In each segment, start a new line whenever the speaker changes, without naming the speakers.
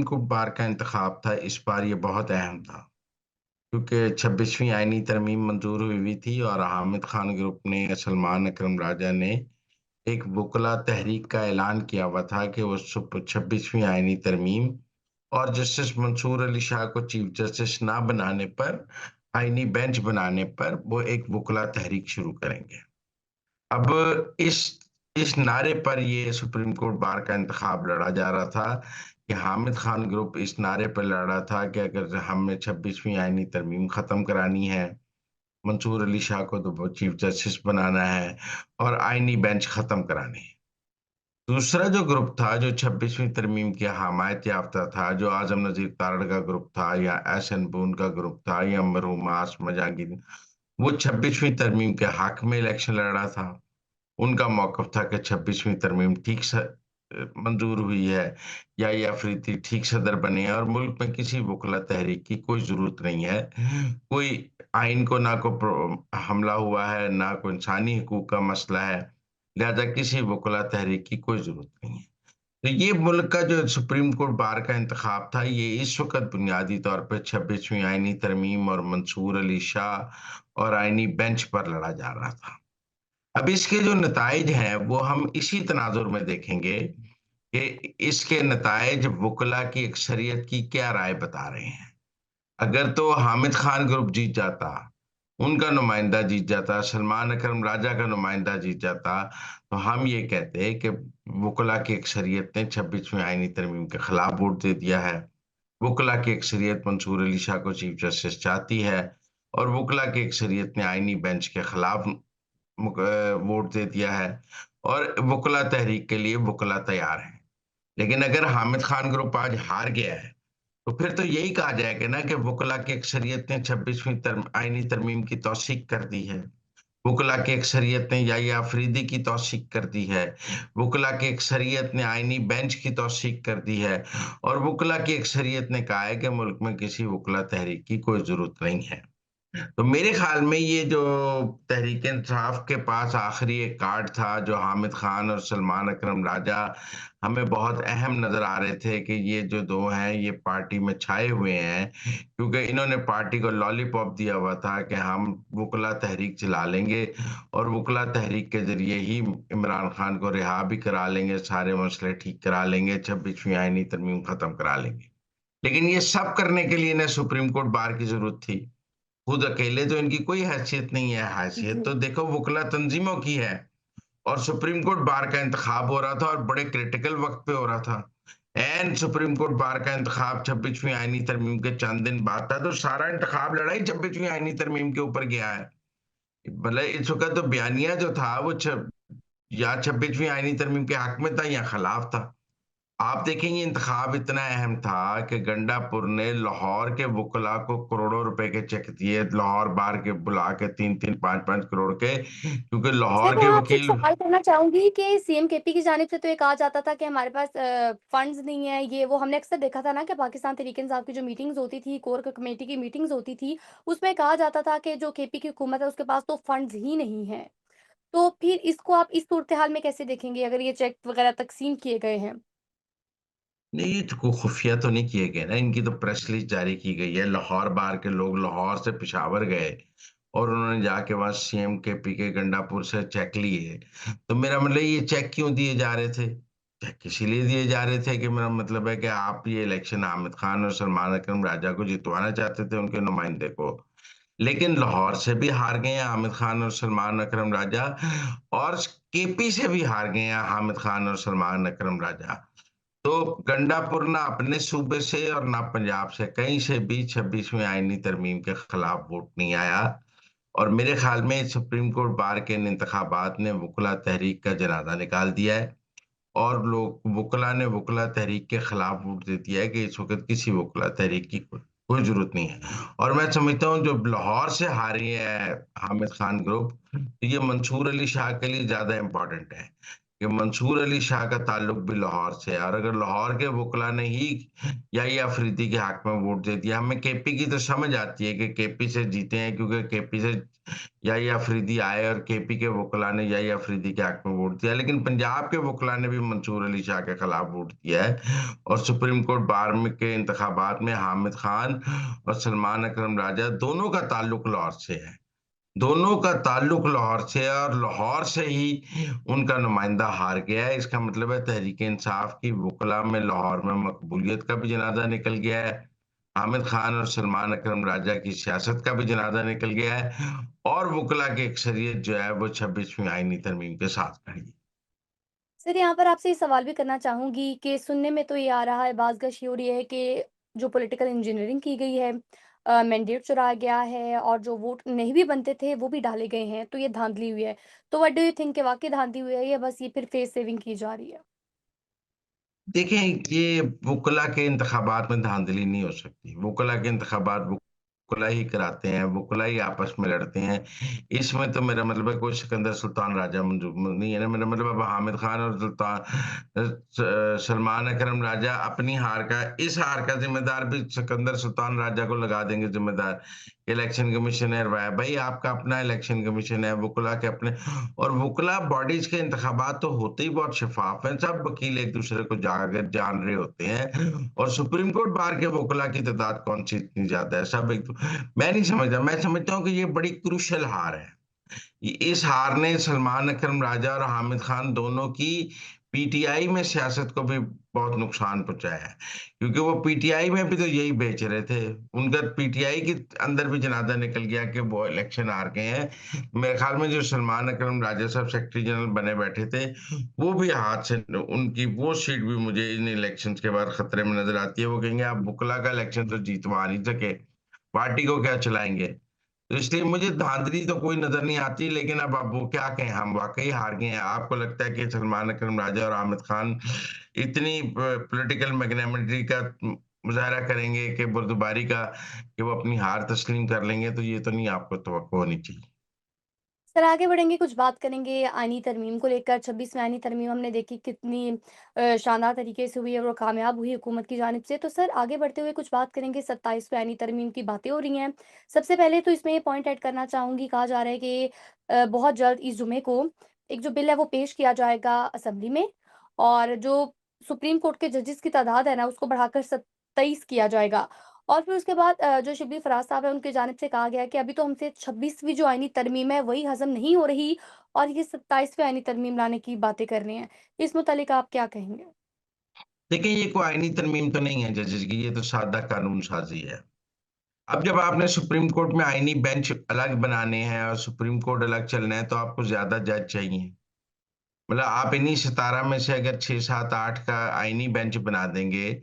Court bar का इंतखाब था, इस बार ये बहुत अहम था, क्योंकि 26वीं आईनी तरमीम मंजूर हुई हुई थी और हामिद खान ग्रुप ने, सलमान अकरम राजा ने एक वकला तहरीक का ऐलान किया हुआ था कि वो 26वीं आईनी तरमीम और जस्टिस मंसूर अली शाह को चीफ जस्टिस ना बनाने पर, आईनी बेंच बनाने पर वो एक वकला तहरीक शुरू करेंगे। अब इस नारे पर ये सुप्रीम कोर्ट बार का इंतखाब लड़ा जा रहा था कि हामिद खान ग्रुप इस नारे पर लड़ रहा था कि अगर हमें 26वीं आईनी तरमीम खत्म करानी है, मंसूर अली शाह को तो चीफ जस्टिस बनाना है और आईनी बेंच खत्म करानी है। दूसरा जो ग्रुप था जो 26वीं तरमीम की हमायत याफ्ता था, जो आजम नजीर तारड़ का ग्रुप था या एहसन बून का ग्रुप था या मरहूम आसम जहांगीर, वो 26वीं तरमीम के हक में इलेक्शन लड़ रहा था। उनका मौकफ था कि 26वीं तरमीम ठीक मंजूर हुई है या ये अफरीदी ठीक सदर बने हैं और मुल्क में किसी वकला तहरीक की कोई जरूरत नहीं है। कोई आइन को ना हमला हुआ है, ना कोई इंसानी हकूक का मसला है, लिहाजा किसी वकला तहरीक की कोई जरूरत नहीं है। तो ये मुल्क का जो सुप्रीम कोर्ट बार का इंतखाब था, ये इस वक्त बुनियादी तौर पर 26वीं आईनी तरमीम और मंसूर अली शाह और आईनी बेंच पर लड़ा जा रहा था। अब इसके जो नताइज हैं वो हम इसी तनाजुर में देखेंगे कि इसके नताइज वकला की अक्सरियत की क्या राय बता रहे हैं। अगर तो हामिद खान ग्रुप जीत जाता, उनका नुमाइंदा जीत जाता, सलमान अकरम राजा का नुमाइंदा जीत जाता, तो हम ये कहते हैं कि वकला की अक्सरियत ने 26वीं आईनी तरमीम के खिलाफ वोट दे दिया है। वकला की अक्सरियत मंसूर अली शाह को चीफ जस्टिस चाहती है और वकला की अक्सरियत ने आईनी बेंच के खिलाफ वोट दे दिया है और वकला तहरीक के लिए वकला तैयार हैं। लेकिन अगर हामिद खान ग्रुप आज हार गया है, तो फिर तो यही कहा जाएगा ना कि वकला की अक्सरियत ने 26वीं आईनी तरमीम की तौसीक कर दी है। वकला की अक्सरियत ने याहिया अफरीदी की तौसीक कर दी है। वकला की अक्सरियत ने आईनी बेंच की तौसीक कर दी है और वकला की अक्सरियत ने कहा है कि मुल्क में किसी वकला तहरीक की कोई जरूरत नहीं है। तो मेरे ख्याल में ये जो तहरीक इंसाफ के पास आखिरी एक कार्ड था, जो हामिद खान और सलमान अकरम राजा हमें बहुत अहम नजर आ रहे थे कि ये जो दो हैं ये पार्टी में छाए हुए हैं, क्योंकि इन्होंने पार्टी को लॉलीपॉप दिया हुआ था कि हम वकला तहरीक चला लेंगे और वकला तहरीक के जरिए ही इमरान खान को रिहा भी करा लेंगे, सारे मसले ठीक करा लेंगे, 26वीं आईनी तरमीम खत्म करा लेंगे। लेकिन ये सब करने के लिए इन्हें सुप्रीम कोर्ट बार की जरूरत थी। खुद अकेले तो इनकी कोई हैसियत नहीं है, हैसियत
जी।
तो देखो वकला तंजीमों की है। और सुप्रीम कोर्ट बार का इंतखाब हो रहा था और बड़े क्रिटिकल वक्त पे हो रहा था। एन सुप्रीम कोर्ट बार का इंतखाब 26वीं आईनी तरमीम के चंद दिन बाद था, तो सारा इंतखाब लड़ाई 26वीं आईनी तरमीम के ऊपर गया है। मतलब इस वक्त तो बयानिया जो था वो या 26वीं आईनी तरमीम के हक में था या खिलाफ था। आप देखेंगे इंतखाब इतना अहम था कि गंडापुर ने लाहौर के वकला को करोड़ों रुपए के चेक दिए, लाहौर बार के बुला के 3-3 5-5 करोड़ के, क्योंकि
सर,
लाहौर
मैं
के
आपसे एक
वकील।
सवाल करना चाहूँगी कि सीएम केपी की जानिब से तो ये कहा जाता था कि हमारे पास फंड्स नहीं है, ये वो हमने अक्सर देखा था ना कि पाकिस्तान तहरीक-ए-इंसाफ की जो मीटिंग्स होती थी, कोर कमेटी की मीटिंग्स होती थी, उसमें कहा जाता था कि जो केपी की हुकूमत है उसके पास तो फंड्स ही नहीं है। तो फिर इसको आप इस सूरत-ए-हाल में कैसे देखेंगे अगर ये चेक वगैरह तक़सीम किए गए हैं?
नहीं, ये तो खुफिया तो नहीं किए गए ना, इनकी तो प्रेस रिलीज जारी की गई है। लाहौर बार के लोग लाहौर से पेशावर गए और उन्होंने जाके वहां सीएम के पी के गंडापुर से चेक लिए। तो मेरा मतलब ये चेक क्यों दिए जा रहे थे? चेक इसीलिए दिए जा रहे थे कि मेरा मतलब है कि आप ये इलेक्शन हामिद खान और सलमान अकरम राजा को जितवाना चाहते थे, उनके नुमाइंदे को। लेकिन लाहौर से भी हार गए हैं हामिद खान और सलमान अकरम राजा और केपी से भी हार गए हैं हामिद खान और सलमान अकरम राजा। तो गंडापुर ना अपने सूबे से और ना पंजाब से, कहीं से भी 26वीं आईनी तरमीम के खिलाफ वोट नहीं आया। और मेरे ख्याल में सुप्रीम कोर्ट बार के इन इंतखाबात ने वकला तहरीक का जनाजा निकाल दिया है और लोग वकला ने वकला तहरीक के खिलाफ वोट दे दिया है कि इस वक्त किसी वकला तहरीक की कोई जरूरत नहीं है। और मैं समझता हूँ जो लाहौर से हारी है हामिद खान ग्रुप, तो ये मंसूर अली शाह के लिए ज्यादा इंपॉर्टेंट है कि मंसूर अली शाह का ताल्लुक भी लाहौर से है, और अगर लाहौर के वकला ने ही याही अफरीदी के हक में वोट दे दिया, हमें केपी की तो समझ आती है कि केपी से जीते हैं, क्योंकि केपी से याही अफरीदी आए और केपी के वकला ने याही अफरीदी के हक में वोट दिया। लेकिन पंजाब के वकला ने भी मंसूर अली शाह के खिलाफ वोट दिया है, और सुप्रीम कोर्ट बार में के इंतखाबात में हामिद खान और सलमान अकरम राजा दोनों का ताल्लुक लाहौर से है। दोनों का ताल्लुक लाहौर से है, और लाहौर से ही उनका नुमाइंदा हार गया है। इसका मतलब है तहरीक इंसाफ की वकला में लाहौर में मकबूलियत का भी जनाजा निकल गया है। हामिद खान और सलमान अकरम राजा की सियासत का भी जनाजा निकल गया है, और वकला की अक्सरियत जो है वो 26वीं आईनी तरमीम के साथ खड़ी है।
सर, यहाँ पर आपसे ये सवाल भी करना चाहूँगी कि सुनने में तो ये आ रहा है, बाज़ ये हो रही है कि जो पॉलिटिकल इंजीनियरिंग की गई है, मैंडेट चुराया गया है और जो वोट नहीं भी बनते थे, वो भी डाले गए हैं, तो ये धांधली हुई है। तो व्हाट डू यू थिंक कि वाक़ई धांधली हुई है या बस ये फिर फेस सेविंग की जा रही है?
देखें, ये वकला के इंतखाबात में धांधली नहीं हो सकती। वकला के इंतखाबात वकला ही कराते हैं, वकला ही आपस में लड़ते हैं। इसमें तो मेरा मतलब है कोई सिकंदर सुल्तान राजा मंजूर नहीं है ना। मेरा मतलब अब हामिद खान और सलमान अकरम राजा अपनी हार का, इस हार का जिम्मेदार भी सिकंदर सुल्तान राजा को लगा देंगे जिम्मेदार। इलेक्शन कमीशन है भाई, आपका अपना इलेक्शन कमीशन है, वकला के अपने। और वकला बॉडीज के इंतखाबात तो होते ही बहुत शफाफ हैं, सब वकील एक दूसरे को जाकर जान रहे होते हैं। और सुप्रीम कोर्ट बार के वकला की तादाद कौन सी इतनी ज्यादा है, सब एक। मैं नहीं समझता, मैं समझता हूँ कि ये बड़ी क्रूशल हार है। इस हार ने सलमान अकरम राजा और हामिद खान दोनों की पीटीआई में सियासत को भी बहुत नुकसान पहुंचाया है, क्योंकि वो पीटीआई में भी तो यही बेच रहे थे। उनका पीटीआई के अंदर भी जनाजा निकल गया कि वो इलेक्शन हार गए हैं। मेरे ख्याल में जो सलमान अकरम राजा साहब सेक्रेटरी जनरल बने बैठे थे, वो भी हाथ से, उनकी वो सीट भी मुझे इन इलेक्शंस के बाद खतरे में नजर आती है। वो कहेंगे आप बुकला का इलेक्शन तो जीतवा नहीं सके, पार्टी को क्या चलाएंगे। तो इसलिए मुझे धांधली तो कोई नजर नहीं आती। लेकिन अब वो क्या कहें, हम वाकई हार गए हैं। आपको लगता है कि सलमान अकरम राजा और आमिर खान इतनी पॉलिटिकल मैग्नेमिटी का मुजाहरा करेंगे कि बुर्दबारी का, कि वो अपनी हार तस्लीम कर लेंगे, तो ये तो नहीं आपको तवक्को होनी चाहिए।
सर, आगे बढ़ेंगे, कुछ बात करेंगे आईनी तरमीम को लेकर। 26वीं आईनी तरमीम हमने देखी कितनी शानदार तरीके से हुई है और कामयाब हुई हुकूमत की जानिब से। तो सर, आगे बढ़ते हुए कुछ बात करेंगे, 27वीं आईनी तरमीम की बातें हो रही हैं। सबसे पहले तो इसमें ये पॉइंट ऐड करना चाहूँगी, कहा जा रहा है कि बहुत जल्द इस जुमे को एक जो बिल है वो पेश किया जाएगा असेंबली में, और जो सुप्रीम कोर्ट के जजेस की तादाद है ना, उसको बढ़ाकर 27 किया जाएगा। और फिर उसके बाद जो शिबली फराज साहब हैं, उनकी जानिब से कहा गया है कि अभी तो हमसे 26वीं जो आईनी तरमीम है, वही हज़म नहीं हो रही और ये 27वीं आईनी तरमीम लाने की बातें कर रहे हैं। इस मुतालिक आप क्या कहेंगे?
देखिए, ये कोई आईनी तरमीम तो नहीं है जजेस की, ये तो सादा कानून साजी है। अब जब आपने सुप्रीम कोर्ट में आईनी बेंच अलग बनाने हैं और सुप्रीम कोर्ट अलग चलना है, तो आपको ज्यादा जज चाहिए। मतलब आप इन्हीं 17 में से अगर 6, 7, 8 का आईनी बेंच बना देंगे,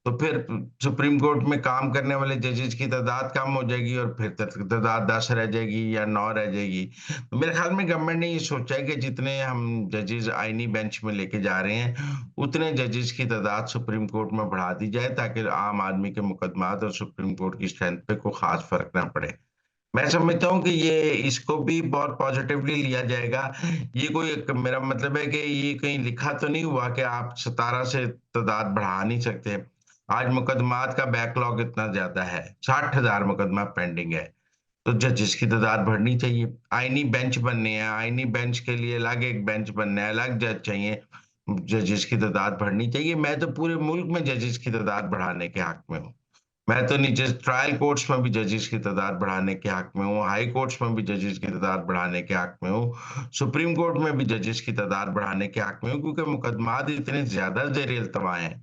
तो फिर सुप्रीम कोर्ट में काम करने वाले जजेस की तादाद कम हो जाएगी, और फिर तादाद 10 रह जाएगी या 9 रह जाएगी। तो मेरे ख्याल में गवर्नमेंट ने ये सोचा है कि जितने हम जजेस आईनी बेंच में लेके जा रहे हैं, उतने जजेस की तादाद सुप्रीम कोर्ट में बढ़ा दी जाए, ताकि आम आदमी के मुकदमात और सुप्रीम कोर्ट की स्ट्रेंथ पे कोई खास फर्क ना पड़े। मैं समझता हूँ कि ये इसको भी बहुत पॉजिटिवली लिया जाएगा। ये कोई मेरा मतलब है कि ये कहीं लिखा तो नहीं हुआ कि आप 17 से तादाद बढ़ा नहीं सकते। आज मुकदमात का बैकलॉग इतना ज्यादा है, 60,000 मुकदमा पेंडिंग है। तो जजेस की तादाद बढ़नी चाहिए। आईनी बेंच बनने हैं, आईनी बेंच के लिए अलग एक बेंच बनना है, अलग जज चाहिए। जजेस की तादाद बढ़नी चाहिए। मैं तो पूरे मुल्क में जजेस की तादाद बढ़ाने के हक में हूँ। मैं तो नीचे ट्रायल कोर्ट्स में भी जजेस की तादाद बढ़ाने के हक में हूँ, हाई कोर्ट्स में भी जजेस की तादाद बढ़ाने के हक में हूँ, सुप्रीम कोर्ट में भी जजेस की तादाद बढ़ाने के हक में हूँ, क्योंकि मुकदमात इतने ज्यादा जेर इल्तवा हैं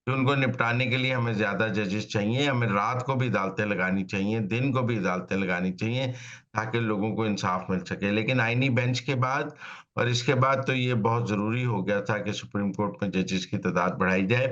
कि उनको निपटाने के लिए हमें ज्यादा जजेस चाहिए। हमें रात को भी अदालतें लगानी चाहिए, दिन को भी अदालतें लगानी चाहिए, ताकि लोगों को इंसाफ मिल सके। लेकिन आईनी बेंच के बाद और इसके बाद तो ये बहुत जरूरी हो गया था कि सुप्रीम कोर्ट में जजेस की तादाद बढ़ाई जाए।